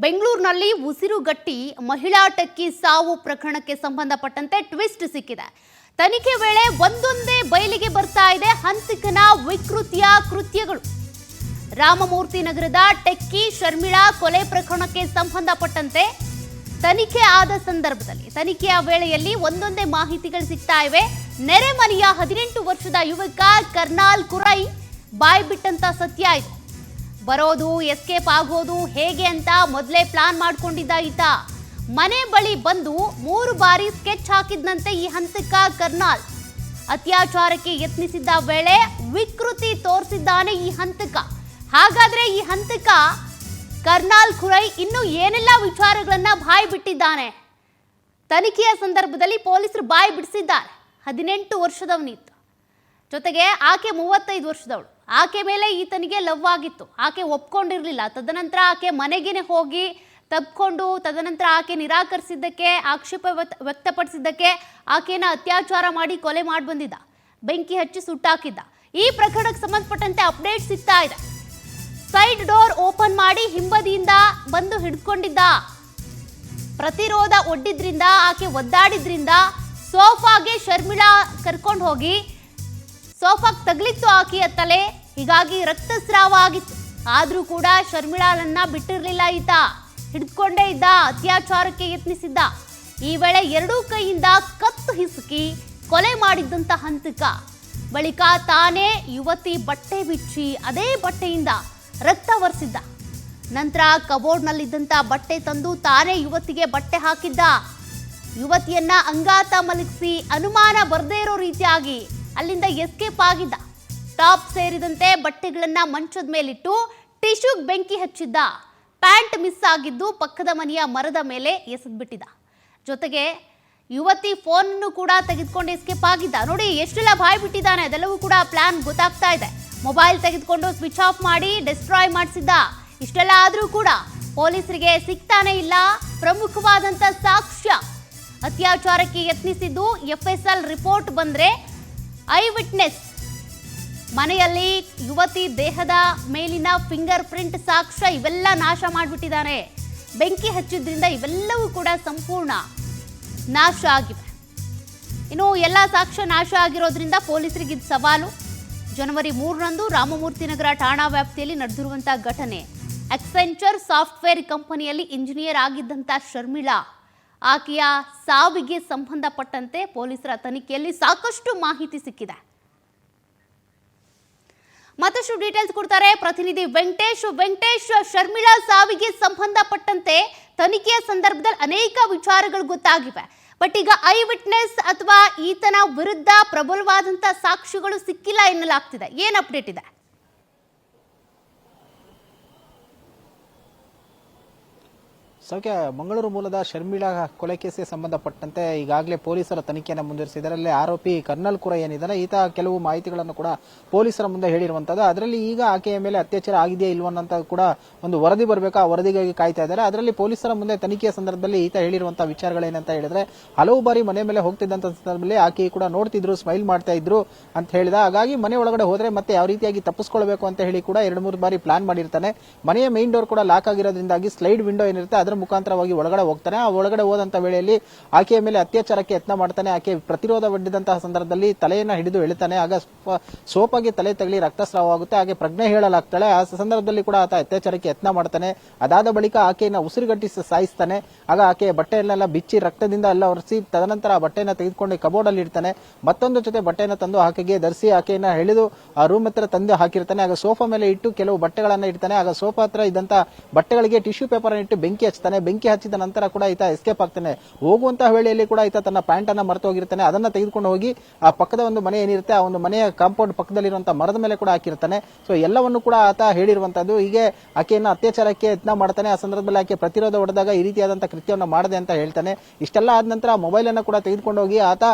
ಬೆಂಗಳೂರಿನಲ್ಲಿ ಉಸಿರುಗಟ್ಟಿ ಮಹಿಳಾ ಟೆಕ್ಕಿ ಸಾವು ಪ್ರಕರಣಕ್ಕೆ ಸಂಬಂಧಪಟ್ಟಂತೆ ಟ್ವಿಸ್ಟ್ ಸಿಕ್ಕಿದೆ. ತನಿಖೆ ವೇಳೆ ಒಂದೊಂದೇ ಬಯಲಿಗೆ ಬರ್ತಾ ಇದೆ ಹಂತಕನ ವಿಕೃತಿಯ ಕೃತ್ಯಗಳು. ರಾಮಮೂರ್ತಿ ನಗರದ ಟೆಕ್ಕಿ ಶರ್ಮಿಳಾ ಕೊಲೆ ಪ್ರಕರಣಕ್ಕೆ ಸಂಬಂಧಪಟ್ಟಂತೆ ತನಿಖೆ ಆದ ಸಂದರ್ಭದಲ್ಲಿ ತನಿಖೆಯ ವೇಳೆಯಲ್ಲಿ ಒಂದೊಂದೇ ಮಾಹಿತಿಗಳು ಸಿಗ್ತಾ ಇವೆ. ನೆರೆಮನೆಯ 18 ವರ್ಷದ ಯುವಕ ಕರ್ನಾಲ್ ಕುರೈ ಬಾಯ್ ಬಿಟ್ಟಂತ ಸತ್ಯ ಇದೆ. ಬರೋದು ಎಸ್ಕೇಪ್ ಆಗೋದು ಹೇಗೆ ಅಂತ ಮೊದಲೇ ಪ್ಲಾನ್ ಮಾಡ್ಕೊಂಡಿದ್ದ ಈತ. ಮನೆ ಬಳಿ ಬಂದು 3 ಬಾರಿ ಸ್ಕೆಚ್ ಹಾಕಿದ್ನಂತೆ ಈ ಹಂತಕ ಕರ್ನಾಲ್. ಅತ್ಯಾಚಾರಕ್ಕೆ ಯತ್ನಿಸಿದ್ದ ವೇಳೆ ವಿಕೃತಿ ತೋರಿಸಿದ್ದಾನೆ ಈ ಹಂತಕ. ಹಾಗಾದ್ರೆ ಈ ಹಂತಕ ಕರ್ನಾಲ್ ಖುರೈ ಇನ್ನು ಏನೆಲ್ಲ ವಿಚಾರಗಳನ್ನ ಬಾಯಿ ಬಿಟ್ಟಿದ್ದಾನೆ? ತನಿಖೆಯ ಸಂದರ್ಭದಲ್ಲಿ ಪೊಲೀಸರು ಬಾಯಿ ಬಿಡಿಸಿದ್ದಾರೆ. 18 ವರ್ಷದವನಿತ್ತು, ಜೊತೆಗೆ ಆಕೆ 35 ವರ್ಷದವಳು. ಆಕೆ ಮೇಲೆ ಈತನಿಗೆ ಲವ್ ಆಗಿತ್ತು. ಆಕೆ ಒಪ್ಕೊಂಡಿರಲಿಲ್ಲ. ತದನಂತರ ಆಕೆ ಮನೆಗೇನೆ ಹೋಗಿ ತಬ್ಕೊಂಡು ತದನಂತರ ಆಕೆ ನಿರಾಕರಿಸಿದ್ದಕ್ಕೆ ಆಕ್ಷೇಪ ವ್ಯಕ್ತಪಡಿಸಿದ್ದಕ್ಕೆ ಆಕೆನ ಅತ್ಯಾಚಾರ ಮಾಡಿ ಕೊಲೆ ಮಾಡಿ ಬಂದಿದ್ದ, ಬೆಂಕಿ ಹಚ್ಚಿ ಸುಟ್ಟಾಕಿದ್ದ. ಈ ಪ್ರಕರಣಕ್ಕೆ ಸಂಬಂಧಪಟ್ಟಂತೆ ಅಪ್ಡೇಟ್ ಸಿಗ್ತಾ ಇದೆ. ಸೈಡ್ ಡೋರ್ ಓಪನ್ ಮಾಡಿ ಹಿಂಬದಿಯಿಂದ ಬಂದು ಹಿಡ್ಕೊಂಡಿದ್ದ. ಪ್ರತಿರೋಧ ಒಡ್ಡಿದ್ರಿಂದ, ಆಕೆ ಒದ್ದಾಡಿದ್ರಿಂದ ಸೋಫಾಗೆ ಶರ್ಮಿಳಾ ಕರ್ಕೊಂಡು ಹೋಗಿ ಸೋಫಾಗೆ ತಗಲಿತ್ತು ಆಕೆಯ ತಲೆ. ಹೀಗಾಗಿ ರಕ್ತಸ್ರಾವ ಆಗಿತ್ತು. ಆದ್ರೂ ಕೂಡ ಶರ್ಮಿಳಾಳನ್ನ ಬಿಟ್ಟಿರಲಿಲ್ಲ ಈತ. ಹಿಡ್ಕೊಂಡೇ ಇದ್ದ, ಅತ್ಯಾಚಾರಕ್ಕೆ ಯತ್ನಿಸಿದ್ದ. ಈ ವೇಳೆ 2 ಕೈಯಿಂದ ಕತ್ತು ಹಿಸುಕಿ ಕೊಲೆ ಮಾಡಿದ್ದಂತ ಹಂತಕ ಬಳಿಕ ತಾನೇ ಯುವತಿ ಬಟ್ಟೆ ಬಿಚ್ಚಿ ಅದೇ ಬಟ್ಟೆಯಿಂದ ರಕ್ತ ಒರೆಸಿದ್ದ. ನಂತರ ಕಬೋರ್ಡ್ನಲ್ಲಿದ್ದಂತ ಬಟ್ಟೆ ತಂದು ತಾನೇ ಯುವತಿಗೆ ಬಟ್ಟೆ ಹಾಕಿದ್ದ. ಯುವತಿಯನ್ನ ಅಂಗಾತ ಮಲಗಿಸಿ ಅನುಮಾನ ಬರದೇ ಇರೋ ರೀತಿಯಾಗಿ ಅಲ್ಲಿಂದ ಎಸ್ಕೇಪ್ ಆಗಿದ್ದ. ಟಾಪ್ ಸೇರಿದಂತೆ ಬಟ್ಟೆಗಳನ್ನ ಮಂಚದ ಮೇಲಿಟ್ಟು ಟಿಶ್ಯೂಗೆ ಬೆಂಕಿ ಹಚ್ಚಿದ್ದ. ಪ್ಯಾಂಟ್ ಮಿಸ್ ಆಗಿದ್ದು ಪಕ್ಕದ ಮನೆಯ ಮರದ ಮೇಲೆ ಎಸೆದ್ಬಿಟ್ಟಿದ್ದ. ಜೊತೆಗೆ ಯುವತಿ ಫೋನ್ ಕೂಡ ತೆಗೆದುಕೊಂಡು ಎಸ್ಕೇಪ್ ಆಗಿದ್ದ. ನೋಡಿ ಎಷ್ಟೆಲ್ಲ ಬಾಯ್ ಬಿಟ್ಟಿದ್ದಾನೆ. ಅದೆಲ್ಲವೂ ಕೂಡ ಪ್ಲಾನ್ ಗೊತ್ತಾಗ್ತಾ ಇದೆ. ಮೊಬೈಲ್ ತೆಗೆದುಕೊಂಡು ಸ್ವಿಚ್ ಆಫ್ ಮಾಡಿ ಡಿಸ್ಟ್ರಾಯ್ ಮಾಡಿಸಿದ್ದ. ಇಷ್ಟೆಲ್ಲ ಆದ್ರೂ ಕೂಡ ಪೊಲೀಸರಿಗೆ ಸಿಗ್ತಾನೆ ಇಲ್ಲ ಪ್ರಮುಖವಾದಂತ ಸಾಕ್ಷ್ಯ. ಅತ್ಯಾಚಾರಕ್ಕೆ ಯತ್ನಿಸಿದ್ದು FSL ರಿಪೋರ್ಟ್ ಬಂದ್ರೆ ಐ ವಿಟ್ನೆಸ್ ಮನೆಯಲ್ಲಿ ಯುವತಿ ದೇಹದ ಮೇಲಿನ ಫಿಂಗರ್ ಪ್ರಿಂಟ್ ಸಾಕ್ಷ್ಯ ಇವೆಲ್ಲ ನಾಶ ಮಾಡಿಬಿಟ್ಟಿದ್ದಾನೆ. ಬೆಂಕಿ ಹಚ್ಚಿದ್ರಿಂದ ಇವೆಲ್ಲವೂ ಕೂಡ ಸಂಪೂರ್ಣ ನಾಶ ಆಗಿವೆ. ಇನ್ನು ಎಲ್ಲ ಸಾಕ್ಷ್ಯ ನಾಶ ಆಗಿರೋದ್ರಿಂದ ಪೊಲೀಸರಿಗೆ ಇದು ಸವಾಲು. ಜನವರಿ 3ರಂದು ರಾಮಮೂರ್ತಿ ನಗರ ಠಾಣಾ ವ್ಯಾಪ್ತಿಯಲ್ಲಿ ನಡೆದಿರುವಂತಹ ಘಟನೆ. ಅಕ್ಸೆಂಚರ್ ಸಾಫ್ಟ್ವೇರ್ ಕಂಪನಿಯಲ್ಲಿ ಇಂಜಿನಿಯರ್ ಆಗಿದ್ದಂಥ ಶರ್ಮಿಳಾ ಆಕೆಯ ಸಾವಿಗೆ ಸಂಬಂಧಪಟ್ಟಂತೆ ಪೊಲೀಸರ ತನಿಖೆಯಲ್ಲಿ ಸಾಕಷ್ಟು ಮಾಹಿತಿ ಸಿಕ್ಕಿದೆ. ಮತ್ತಷ್ಟು ಡೀಟೇಲ್ಸ್ ಕೊಡ್ತಾರೆ ಪ್ರತಿನಿಧಿ ವೆಂಕಟೇಶ್. ಶರ್ಮಿಳಾ ಸಾವಿಗೆ ಸಂಬಂಧಪಟ್ಟಂತೆ ತನಿಖೆಯ ಸಂದರ್ಭದಲ್ಲಿ ಅನೇಕ ವಿಚಾರಗಳು ಗೊತ್ತಾಗಿವೆ. ಬಟ್ ಈಗ ಐ ವಿಟ್ನೆಸ್ ಅಥವಾ ಈತನ ವಿರುದ್ಧ ಪ್ರಬಲವಾದಂತ ಸಾಕ್ಷಿಗಳು ಸಿಕ್ಕಿಲ್ಲ ಎನ್ನಲಾಗ್ತಿದೆ. ಏನ್ ಅಪ್ಡೇಟ್ ಇದೆ? ಸೌಖ್ಯ, ಮಂಗಳೂರು ಮೂಲದ ಶರ್ಮಿಳಾ ಕೊಲೆ ಕೇಸಿಗೆ ಸಂಬಂಧಪಟ್ಟಂತೆ ಈಗಾಗಲೇ ಪೊಲೀಸರ ತನಿಖೆಯನ್ನು ಮುಂದುವರಿಸಿದರಲ್ಲಿ ಆರೋಪಿ ಕರ್ನಲ್ ಕುರೈ ಏನಿದ್ದಾನೆ ಈತ ಕೆಲವು ಮಾಹಿತಿಗಳನ್ನು ಕೂಡ ಪೊಲೀಸರ ಮುಂದೆ ಹೇಳಿರುವಂತದ್ದು. ಅದರಲ್ಲಿ ಈಗ ಆಕೆಯ ಮೇಲೆ ಅತ್ಯಾಚಾರ ಆಗಿದೆಯಾ ಇಲ್ವೋ ಅಂತ ಕೂಡ ಒಂದು ವರದಿ ಬರಬೇಕು. ಆ ವರದಿಗಾಗಿ ಕಾಯ್ತಾ ಇದ್ದಾರೆ. ಅದರಲ್ಲಿ ಪೊಲೀಸರ ಮುಂದೆ ತನಿಖೆಯ ಸಂದರ್ಭದಲ್ಲಿ ಈತ ಹೇಳಿರುವಂತಹ ವಿಚಾರಗಳೇನಂತ ಹೇಳಿದ್ರೆ, ಹಲವು ಬಾರಿ ಮನೆ ಮೇಲೆ ಹೋಗ್ತಿದ್ದಂತ ಸಂದರ್ಭದಲ್ಲಿ ಆಕೆ ಕೂಡ ನೋಡ್ತಿದ್ರು, ಸ್ಮೈಲ್ ಮಾಡ್ತಾ ಇದ್ರು ಅಂತ ಹೇಳಿದ. ಹಾಗಾಗಿ ಮನೆ ಒಳಗಡೆ ಹೋದ್ರೆ ಮತ್ತೆ ಯಾವ ರೀತಿಯಾಗಿ ತಪ್ಪಿಸ್ಕೊಳ್ಬೇಕು ಅಂತ ಹೇಳಿ ಕೂಡ 2-3 ಬಾರಿ ಪ್ಲಾನ್ ಮಾಡಿರ್ತಾನೆ. ಮನೆಯ ಮೈನ್ ಡೋರ್ ಕೂಡ ಲಾಕ್ ಆಗಿರೋದ್ರಿಂದಾಗಿ ಸ್ಲೈಡ್ ವಿಂಡೋ ಏನಿರುತ್ತೆ ಅದರ ಮುಖಾಂತರವಾಗಿ ಒಳಗಡೆ ಹೋಗ್ತಾನೆ. ಆ ಒಳಗಡೆ ಹೋದಂತ ವೇಳೆಯಲ್ಲಿ ಆಕೆಯ ಮೇಲೆ ಅತ್ಯಾಚಾರಕ್ಕೆ ಯತ್ನ ಮಾಡ್ತಾನೆ. ಆಕೆ ಪ್ರತಿರೋಧ ಒಡ್ಡಿದಂತಹ ಸಂದರ್ಭದಲ್ಲಿ ತಲೆಯನ್ನ ಹಿಡಿದು ಎಳಿತಾನೆ. ಆಗ ಸೋಪಾಗಿ ತಲೆ ತಗಲಿ ರಕ್ತಸ್ರಾವ ಆಗುತ್ತೆ. ಹಾಗೆ ಪ್ರಜ್ಞೆ ಹೇಳಲಾಗ್ತಾಳೆ. ಆ ಸಂದರ್ಭದಲ್ಲಿ ಕೂಡ ಆತ ಅತ್ಯಾಚಾರಕ್ಕೆ ಯತ್ನ ಮಾಡ್ತಾನೆ. ಅದಾದ ಬಳಿಕ ಆಕೆಯನ್ನ ಉಸಿರುಗಟ್ಟಿ ಸಾಯಿಸ್ತಾನೆ. ಆಗ ಆಕೆಯ ಬಟ್ಟೆಯನ್ನೆಲ್ಲ ಬಿಚ್ಚಿ ರಕ್ತದಿಂದ ಎಲ್ಲ ಒರೆಸಿ ತದನಂತರ ಆ ಬಟ್ಟೆಯನ್ನ ತೆಗೆದುಕೊಂಡು ಕಬೋರ್ಡ್ ಅಲ್ಲಿ ಇಡ್ತಾನೆ. ಮತ್ತೊಂದು ಜೊತೆ ಬಟ್ಟೆಯನ್ನ ತಂದು ಆಕೆಗೆ ಧರಿಸಿ ಆಕೆಯನ್ನ ಎಳೆದು ಆ ರೂಮ್ ಹತ್ರ ತಂದು ಹಾಕಿರ್ತಾನೆ. ಆಗ ಸೋಫಾ ಮೇಲೆ ಇಟ್ಟು ಕೆಲವು ಬಟ್ಟೆಗಳನ್ನ ಇಡ್ತಾನೆ. ಆಗ ಸೋಫಾ ಹತ್ರ ಇದ್ದಂತ ಬಟ್ಟೆಗಳಿಗೆ ಟಿಶ್ಯೂ ಪೇಪರ್ ಅನ್ನು ಇಟ್ಟು ಬೆಂಕಿ ಹಚ್ತಾನೆ. ಬೆಂಕಿ ಹಚ್ಚಿದ ನಂತರ ಕೂಡ ಈತ ಎಸ್ಕೇಪ್ ಆಗ್ತಾನೆ. ಹೋಗುವಂತಹ ವೇಳೆಯಲ್ಲಿ ಕೂಡ ಈತ ತನ್ನ ಪ್ಯಾಂಟ್ ಅನ್ನ ಮರೆತು ಹೋಗಿರ್ತಾನೆ. ಅದನ್ನ ತೆಗೆದುಕೊಂಡು ಹೋಗಿ ಆ ಪಕ್ಕದ ಒಂದು ಮನೆ ಏನಿರುತ್ತೆ ಆ ಒಂದು ಮನೆಯ ಕಾಂಪೌಂಡ್ ಪಕ್ಕದಲ್ಲಿರುವಂತಹ ಮರದ ಮೇಲೆ ಕೂಡ ಹಾಕಿರ್ತಾನೆ. ಸೊ ಎಲ್ಲವನ್ನು ಕೂಡ ಆತ ಹೇಳಿರುವಂತದ್ದು. ಹೀಗೆ ಆಕೆಯನ್ನ ಅತ್ಯಾಚಾರಕ್ಕೆ ಯತ್ನ ಮಾಡ್ತಾನೆ. ಆ ಸಂದರ್ಭದಲ್ಲಿ ಆಕೆ ಪ್ರತಿರೋಧ ಹೊಡೆದಾಗ ಈ ರೀತಿಯಾದಂತಹ ಕೃತ್ಯವನ್ನು ಮಾಡದೆ ಅಂತ ಹೇಳ್ತಾನೆ. ಇಷ್ಟೆಲ್ಲ ಆದ ನಂತರ ಮೊಬೈಲ್ ಅನ್ನ ಕೂಡ ತೆಗೆದುಕೊಂಡು ಹೋಗಿ ಆತ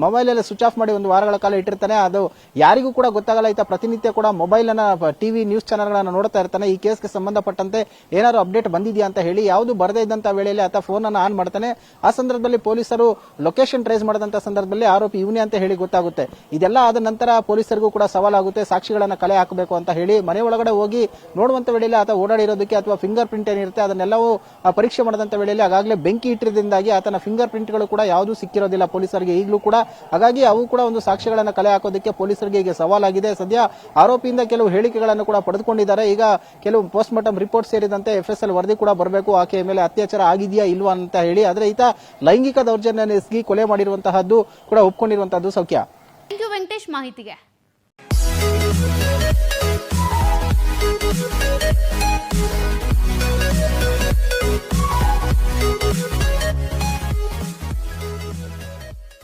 ಮೊಬೈಲ್ ಎಲ್ಲ ಸ್ವಿಚ್ ಆಫ್ ಮಾಡಿ ಒಂದು ವಾರಗಳ ಕಾಲ ಇಟ್ಟಿರ್ತಾನೆ. ಅದು ಯಾರಿಗೂ ಕೂಡ ಗೊತ್ತಾಗಲ್ಲ. ಈತ ಪ್ರತಿನಿತ್ಯ ಕೂಡ ಮೊಬೈಲ್ ಅನ್ನ ಟಿವಿ ನ್ಯೂಸ್ ಚಾನೆಲ್ಗಳನ್ನ ನೋಡ್ತಾ ಇರ್ತಾನೆ. ಈ ಕೇಸ್ಗೆ ಸಂಬಂಧಪಟ್ಟಂತೆ ಏನಾದ್ರು ಅಪ್ಡೇಟ್ ಬಂದಿದೆಯಾ ಅಂತ ಹೇಳಿ ಯಾವುದು ಬರದೇ ಇದ್ದಂತ ವೇಳೆಯಲ್ಲಿ ಆತ ಫೋನ್ ಅನ್ನು ಆನ್ ಮಾಡ್ತಾನೆ. ಆ ಸಂದರ್ಭದಲ್ಲಿ ಪೊಲೀಸರು ಲೊಕೇಶನ್ ಟ್ರೇಸ್ ಮಾಡಿದಂತ ಸಂದರ್ಭದಲ್ಲಿ ಆರೋಪಿ ಇವನೇ ಅಂತ ಹೇಳಿ ಗೊತ್ತಾಗುತ್ತೆ. ಇದೆಲ್ಲ ಆದ ನಂತರ ಪೊಲೀಸರಿಗೂ ಕೂಡ ಸವಾಲಾಗುತ್ತೆ. ಸಾಕ್ಷಿಗಳನ್ನ ಕಲೆ ಹಾಕಬೇಕು ಅಂತ ಹೇಳಿ ಮನೆ ಒಳಗಡೆ ಹೋಗಿ ನೋಡುವಂತ ವೇಳೆಯಲ್ಲಿ ಆತ ಓಡಾಡಿರೋದಕ್ಕೆ ಅಥವಾ ಫಿಂಗರ್ ಪ್ರಿಂಟ್ ಏನಿರುತ್ತೆ ಅದನ್ನೆಲ್ಲವೂ ಪರೀಕ್ಷೆ ಮಾಡಿದಂತ ವೇಳೆಯಲ್ಲಿ ಆಗಾಗಲೇ ಬೆಂಕಿ ಇಟ್ಟಿರೋದ್ರಿಂದಾಗಿ ಆತನ ಫಿಂಗರ್ ಪ್ರಿಂಟ್ಗಳು ಕೂಡ ಯಾವುದೂ ಸಿಕ್ಕಿರೋದಿಲ್ಲ ಪೊಲೀಸರಿಗೆ ಈಗಲೂ ಕೂಡ. ಹಾಗಾಗಿ ಅವು ಕೂಡ ಒಂದು ಸಾಕ್ಷ್ಯಗಳನ್ನ ಕಲೆ ಹಾಕೋದಕ್ಕೆ ಪೊಲೀಸರಿಗೆ ಈಗ ಸವಾಲಾಗಿದೆ. ಸದ್ಯ ಆರೋಪಿಯಿಂದ ಕೆಲವು ಹೇಳಿಕೆಗಳನ್ನು ಕೂಡ ಪಡೆದುಕೊಂಡಿದ್ದಾರೆ. ಈಗ ಕೆಲವು ಪೋಸ್ಟ್ ಮಾರ್ಟಮ್ ರಿಪೋರ್ಟ್ ಸೇರಿದಂತೆ FSL ವರದಿ ಕೂಡ ಬರಬೇಕು, ಆಕೆಯ ಮೇಲೆ ಅತ್ಯಾಚಾರ ಆಗಿದೆಯಾ ಇಲ್ವಾ ಅಂತ ಹೇಳಿ. ಆದ್ರೆ ಈತ ಲೈಂಗಿಕ ದೌರ್ಜನ್ಯ ಎಸಗಿ ಕೊಲೆ ಮಾಡಿರುವಂತಹದ್ದು ಕೂಡ ಒಪ್ಕೊಂಡಿರುವಂತಹದ್ದು. ಸೌಖ್ಯ. ಥ್ಯಾಂಕ್ ಯು ವೆಂಕಟೇಶ್ ಮಾಹಿತಿಗೆ.